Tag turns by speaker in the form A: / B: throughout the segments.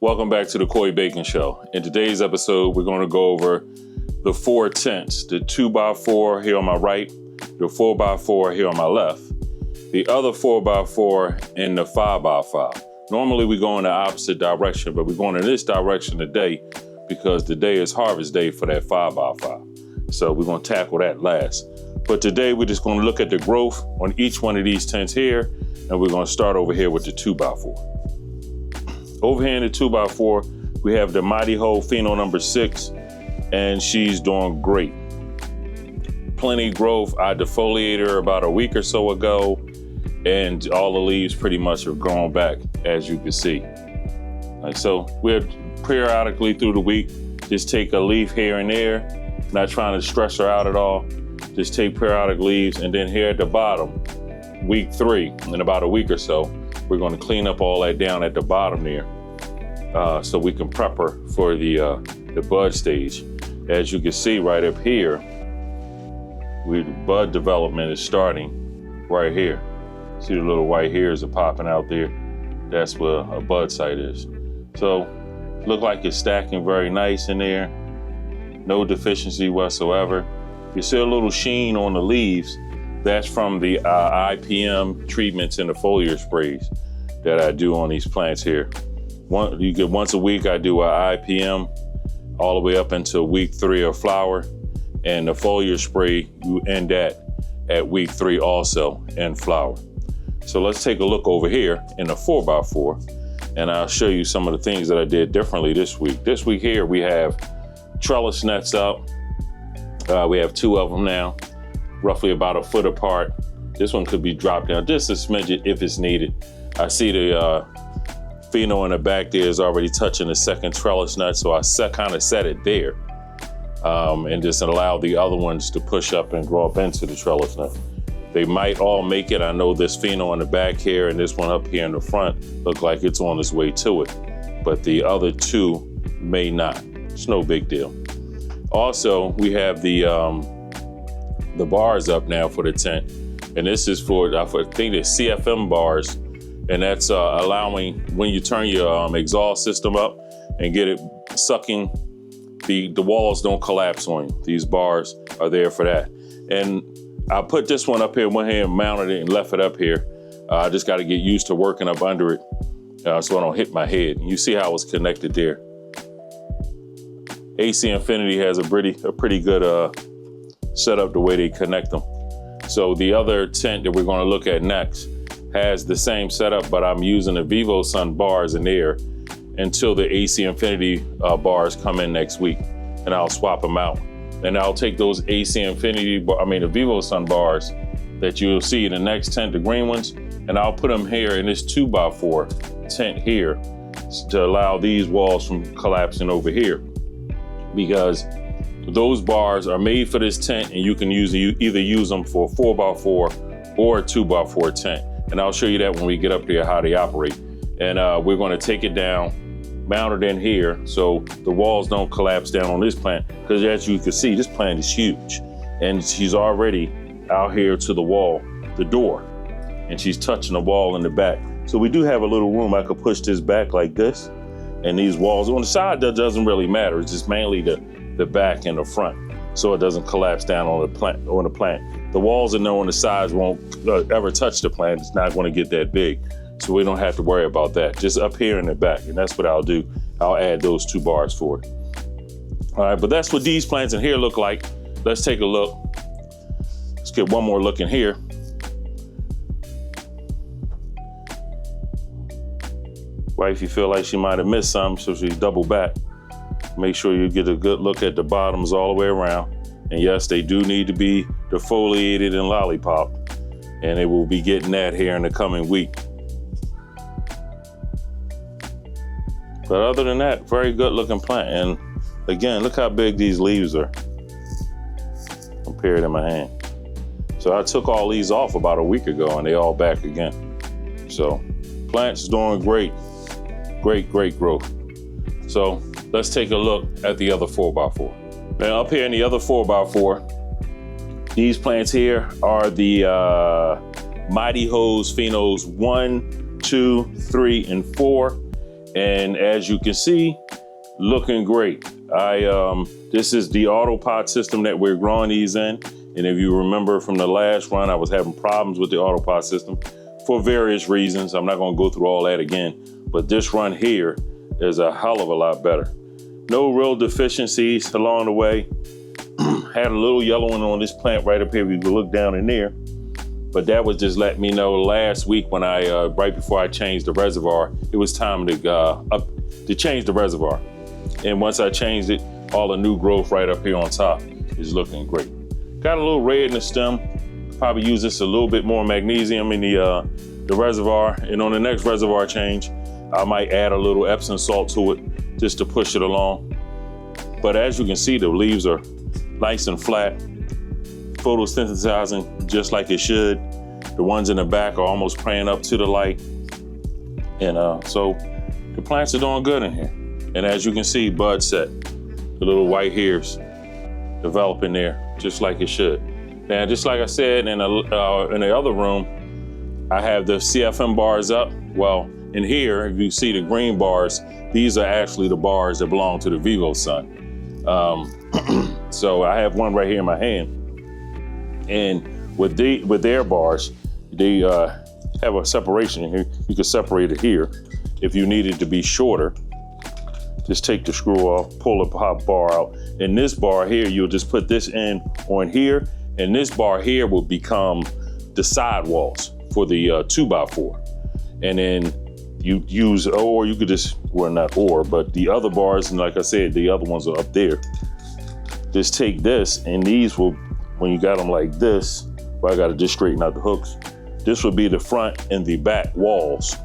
A: Welcome back to the Coy Bak'n Show. In today's episode, we're going to go over the 4 tents, the 2x4 here on my right, the 4x4 here on my left, the other 4x4 and the 5x5. Normally we go in the opposite direction, but we're going in this direction today because today is harvest day for that 5x5. So we're going to tackle that last. But today we're just going to look at the growth on each one of these tents here, and we're going to start over here with the 2x4. Over here in the 2x4, we have the Mighty Hoe Pheno number 6, and she's doing great. Plenty growth. I defoliated her about a week or so ago, and all the leaves pretty much have grown back, as you can see. So we're periodically through the week, just take a leaf here and there, not trying to stress her out at all. Just take periodic leaves, and then here at the bottom, week 3, in about a week or so, we're going to clean up all that down at the bottom there, so we can prep her for the bud stage. As you can see right up here, the bud development is starting right here. See the little white hairs are popping out there? That's where a bud site is. So look like it's stacking very nice in there. No deficiency whatsoever. You see a little sheen on the leaves. That's from the IPM treatments and the foliar sprays that I do on these plants here. You get once a week, I do a IPM all the way up until week 3 of flower, and the foliar spray you end at week 3 also in flower. So let's take a look over here in the 4x4, and I'll show you some of the things that I did differently this week. This week here we have trellis nets up. We have 2 of them now, roughly about a foot apart. This one could be dropped down just a smidget if it's needed. I see the pheno in the back there is already touching the second trellis nut, so I kind of set it there and just allow the other ones to push up and grow up into the trellis nut. They might all make it. I know this pheno in the back here and this one up here in the front look like it's on its way to it, but the other 2 may not. It's no big deal. Also, we have the bars up now for the tent, and this is for I think the CFM bars, and that's allowing when you turn your exhaust system up and get it sucking, the walls don't collapse on you. These bars are there for that. And I put this one up here, went ahead and mounted it and left it up here. I just got to get used to working up under it so I don't hit my head. You see how it's connected there. AC Infinity has a pretty good setup the way they connect them. So the other tent that we're going to look at next has the same setup, but I'm using the Vivo Sun bars in there until the AC Infinity bars come in next week, and I'll swap them out. And I'll take those AC Infinity, the Vivo Sun bars that you'll see in the next tent, the green ones, and I'll put them here in this 2x4 tent here to allow these walls from collapsing over here, because those bars are made for this tent, and you can either use them for a 4x4 or a 2x4 tent. And I'll show you that when we get up there, how they operate. And we're going to take it down, mount it in here so the walls don't collapse down on this plant, because as you can see, this plant is huge. And she's already out here to the wall, the door, and she's touching the wall in the back. So we do have a little room. I could push this back like this, and these walls on the side, that doesn't really matter. It's just mainly the back and the front, so it doesn't collapse down on the plant. The walls and on the sides won't ever touch the plant. It's not going to get that big, so we don't have to worry about that. Just up here in the back, and that's what I'll do. I'll add those 2 bars for it. All right, but that's what these plants in here look like. Let's take a look. Let's get one more look in here. Wifey feel like she might have missed something, so she double back. Make sure you get a good look at the bottoms all the way around. And yes, they do need to be defoliated and lollipop, and they will be getting that here in the coming week. But other than that, very good looking plant. And again, look how big these leaves are compared in my hand. So I took all these off about a week ago, and they all back again. So plant's doing great, great growth. So let's take a look at the other 4x4. Now up here in the other 4x4, these plants here are the Mighty Hoes Phenos 1, 2, 3, and 4. And as you can see, looking great. This is the Autopot system that we're growing these in. And if you remember from the last run, I was having problems with the Autopot system for various reasons. I'm not gonna go through all that again, but this run here is a hell of a lot better. No real deficiencies along the way. Had a little yellowing on this plant right up here. We can look down in there, but that was just letting me know last week when right before I changed the reservoir, it was time to change the reservoir. And once I changed it, all the new growth right up here on top is looking great. Got a little red in the stem. Probably use this a little bit more magnesium in the reservoir. And on the next reservoir change, I might add a little Epsom salt to it just to push it along. But as you can see, the leaves are nice and flat, photosynthesizing just like it should. The ones in the back are almost praying up to the light. And so the plants are doing good in here. And as you can see, bud set, the little white hairs developing there just like it should. Now, just like I said in the other room, I have the CFM bars up. Well, in here, if you see the green bars, these are actually the bars that belong to the Vivo Sun. So I have one right here in my hand. And with their bars, they have a separation here. You can separate it here. If you need it to be shorter, just take the screw off, pull the pop bar out. And this bar here, you'll just put this in on here, and this bar here will become the sidewalls for the 2x4. And then you use, or you could just, well, not or, but the other bars, and like I said, the other ones are up there. Just take this, and these will, when you got them like this, well, I gotta just straighten out the hooks. This will be the front and the back walls,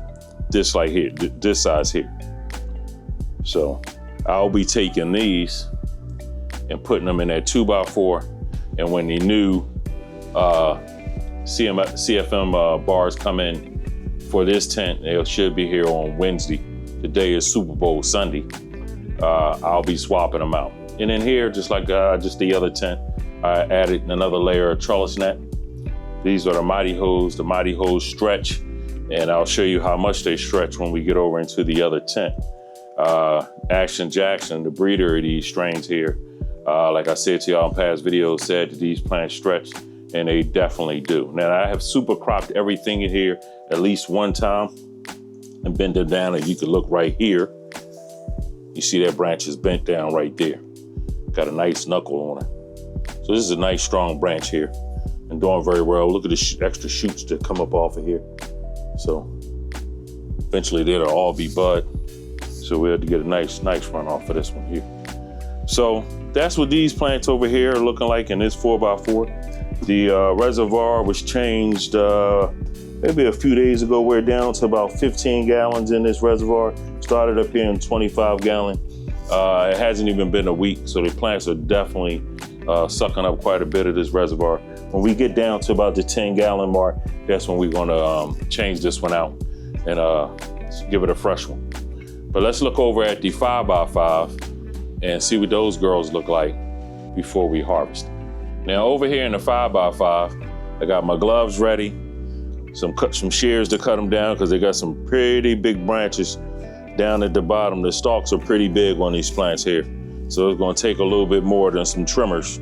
A: this like here, this size here. So I'll be taking these and putting them in that 2x4. And when the new CFM bars come in for this tent, they should be here on Wednesday. Today is Super Bowl Sunday. I'll be swapping them out. And in here, just like just the other tent, I added another layer of trellis net. These are the Mighty Hose. The Mighty Hose stretch, and I'll show you how much they stretch when we get over into the other tent. Action Jackson, the breeder of these strains here, like I said to y'all in past videos, said that these plants stretch, and they definitely do. Now, I have super cropped everything in here at least one time and bent them down, and you can look right here. You see that branch is bent down right there. Got a nice knuckle on it. So this is a nice strong branch here and doing very well. Look at the extra shoots that come up off of here. So eventually they'll all be bud. So we had to get a nice run off of this one here. So that's what these plants over here are looking like in this 4x4. The reservoir was changed maybe a few days ago. We're down to about 15 gallons in this reservoir. Started up here in 25 gallon. It hasn't even been a week, so the plants are definitely sucking up quite a bit of this reservoir. When we get down to about the 10 gallon mark, that's when we're gonna change this one out and give it a fresh one. But let's look over at the 5x5 and see what those girls look like before we harvest. Now over here in the 5x5, I got my gloves ready, some shears to cut them down because they got some pretty big branches down at the bottom. The stalks are pretty big on these plants here. So it's gonna take a little bit more than some trimmers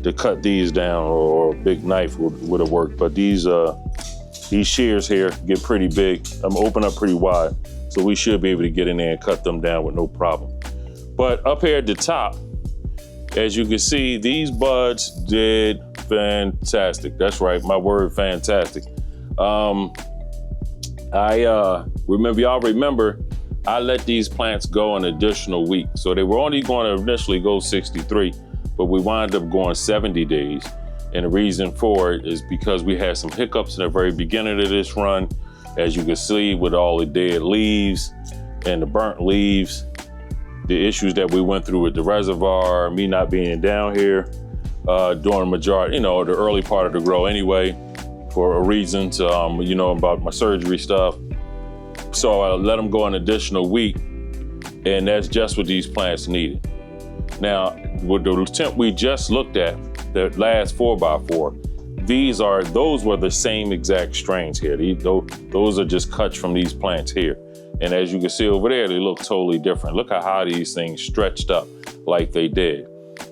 A: to cut these down, or a big knife would have worked. But these shears here get pretty big. I'm open up pretty wide. So we should be able to get in there and cut them down with no problem. But up here at the top, as you can see, these buds did fantastic. That's right, my word, fantastic. Y'all remember, I let these plants go an additional week. So they were only going to initially go 63, but we wound up going 70 days. And the reason for it is because we had some hiccups in the very beginning of this run. As you can see, with all the dead leaves and the burnt leaves, the issues that we went through with the reservoir, me not being down here during the majority, the early part of the grow anyway, for a reason to, about my surgery stuff. So I let them go an additional week, and that's just what these plants needed. Now, with the tent we just looked at, the last 4x4, those were the same exact strains here. Those are just cuts from these plants here. And as you can see over there, they look totally different. Look at how these things stretched up like they did.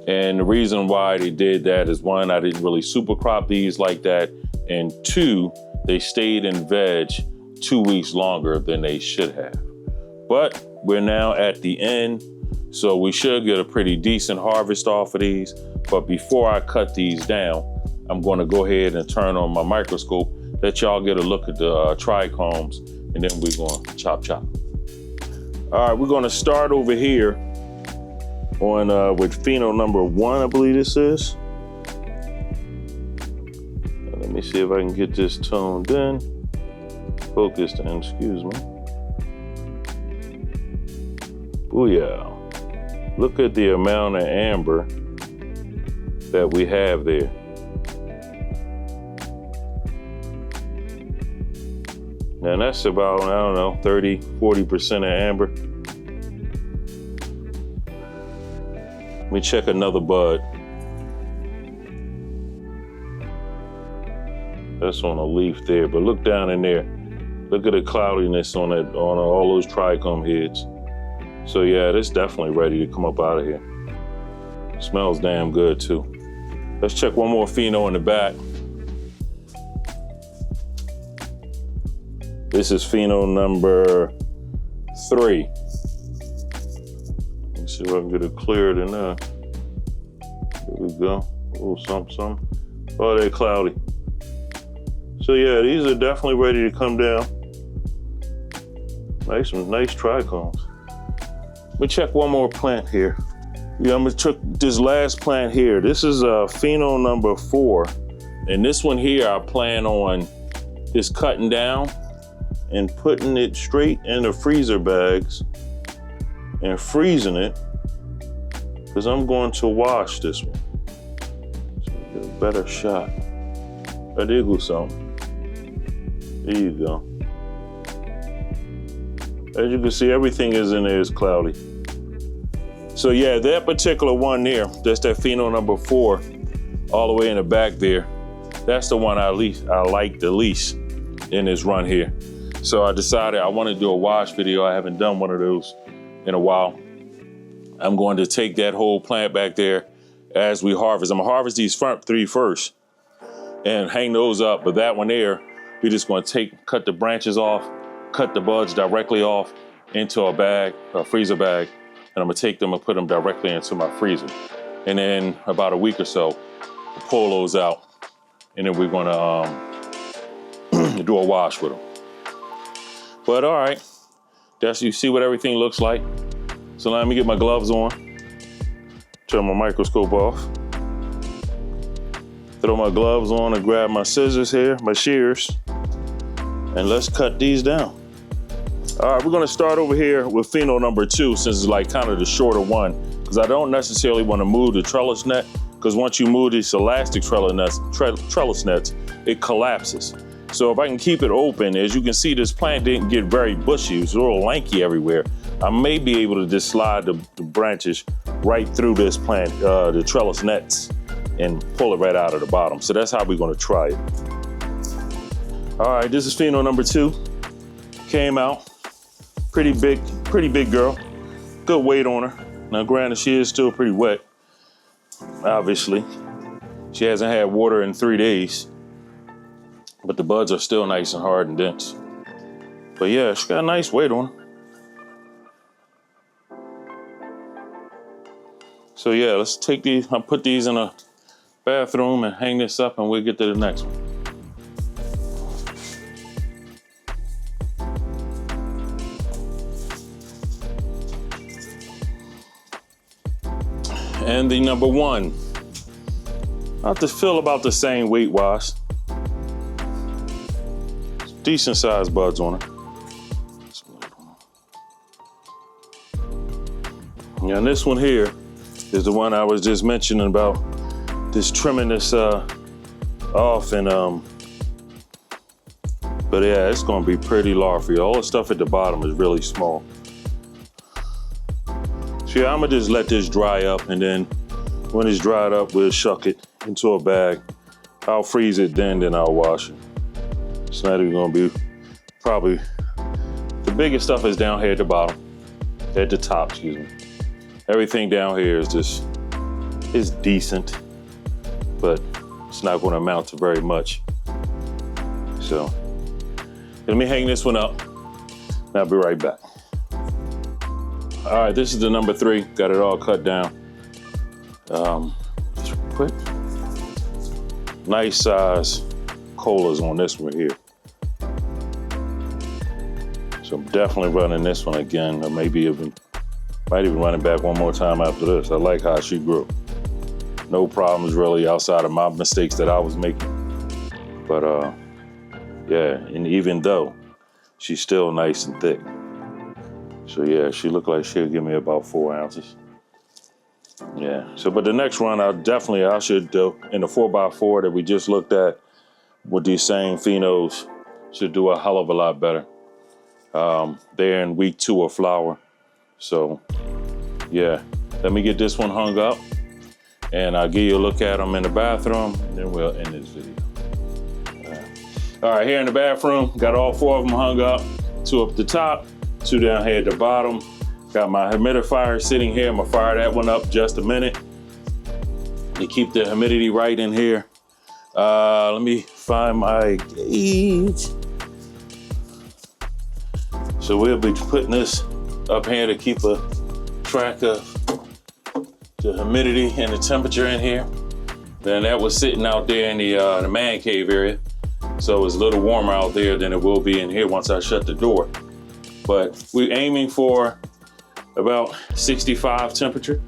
A: And the reason why they did that is, one, I didn't really super crop these like that. And two, they stayed in veg 2 weeks longer than they should have. But we're now at the end, so we should get a pretty decent harvest off of these. But before I cut these down, I'm gonna go ahead and turn on my microscope, let y'all get a look at the trichomes, and then we're gonna chop. All right, we're gonna start over here on with pheno number 1, I believe this is. Let me see if I can get this toned in. Focused in, excuse me. Booyah. Look at the amount of amber that we have there. Now that's about, I don't know, 30, 40% of amber. Let me check another bud. That's on a leaf there, but look down in there. Look at the cloudiness on it, on all those trichome heads. So yeah, it's definitely ready to come up out of here. Smells damn good too. Let's check one more pheno in the back. This is pheno number 3. Let's see if I can get it cleared in there. There we go. Oh, something. Oh, they're cloudy. So yeah, these are definitely ready to come down. Nice trichomes. Let me check one more plant here. Yeah, I'm gonna check this last plant here. This is pheno number 4. And this one here, I plan on just cutting down and putting it straight in the freezer bags and freezing it, because I'm going to wash this one. So get a better shot. I did go something. There you go. As you can see, everything is in there is cloudy. So yeah, that particular one there, that's that pheno number 4, all the way in the back there. That's the one I like the least in this run here. So I decided I want to do a wash video. I haven't done one of those in a while. I'm going to take that whole plant back there as we harvest. I'm gonna harvest these front 3 first and hang those up. But that one there, we're just gonna cut the branches off, cut the buds directly off into a bag, a freezer bag, and I'm gonna take them and put them directly into my freezer. And then about a week or so, pull those out, and then we're gonna do a wash with them. But all right, you see what everything looks like. So let me get my gloves on, turn my microscope off, throw my gloves on and grab my scissors here, my shears, and let's cut these down. All right, we're gonna start over here with pheno number 2, since it's like kind of the shorter one, because I don't necessarily want to move the trellis net, because once you move these elastic trellis nets, it collapses. So if I can keep it open, as you can see, this plant didn't get very bushy. It was a little lanky everywhere. I may be able to just slide the branches right through this plant, the trellis nets, and pull it right out of the bottom. So that's how we're gonna try it. All right, this is pheno number 2. Came out, pretty big girl. Good weight on her. Now granted, she is still pretty wet, obviously. She hasn't had water in 3 days, but the buds are still nice and hard and dense. But yeah, she got a nice weight on her. So yeah, let's take these, I'll put these in a bathroom and hang this up, and we'll get to the next one. And the number 1, I have to feel about the same weight wise. Decent sized buds on her. And this one here is the one I was just mentioning about, just trimming this off, and but yeah, it's gonna be pretty larvae. All the stuff at the bottom is really small. So yeah, I'm gonna just let this dry up, and then when it's dried up, we'll shuck it into a bag. I'll freeze it then I'll wash it. So that is gonna be probably the biggest stuff is down here at the bottom, at the top, excuse me. Everything down here is just, is decent, but it's not going to amount to very much. So let me hang this one up and I'll be right back. All right, this is the number 3. Got it all cut down. Just quick. Nice size colas on this one here. So I'm definitely running this one again, or maybe might even run it back one more time after this. I like how she grew. No problems really outside of my mistakes that I was making. But yeah, and even though she's still nice and thick. So yeah, she looked like she'll give me about 4 ounces. Yeah, so but the next run I should do in the 4x4 that we just looked at with these same phenos, should do a hell of a lot better. They're in week 2 of flower. So yeah, let me get this one hung up and I'll give you a look at them in the bathroom and then we'll end this video. All right, here in the bathroom, got all 4 of them hung up, 2 up the top, 2 down here at the bottom. Got my humidifier sitting here. I'm gonna fire that one up just a minute to keep the humidity right in here. Let me find my gauge. So we'll be putting this up here to keep a track of the humidity and the temperature in here. Then that was sitting out there in the man cave area. So it's a little warmer out there than it will be in here once I shut the door. But we're aiming for about 65 temperature,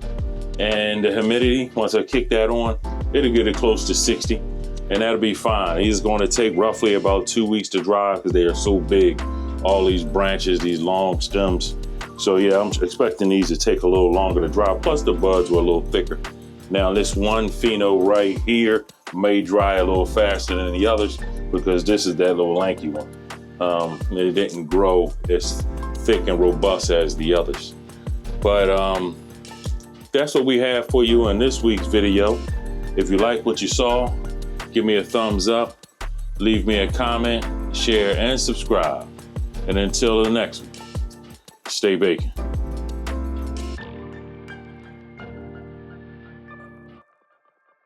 A: and the humidity, once I kick that on, it'll get it close to 60, and that'll be fine. It's going to take roughly about 2 weeks to dry because they are so big, all these branches, these long stems. So yeah, I'm expecting these to take a little longer to dry, plus the buds were a little thicker. Now this one pheno right here may dry a little faster than the others because this is that little lanky one. It didn't grow as thick and robust as the others. But that's what we have for you in this week's video. If you like what you saw, give me a thumbs up, leave me a comment, share, and subscribe. And until the next one, stay Bak'n.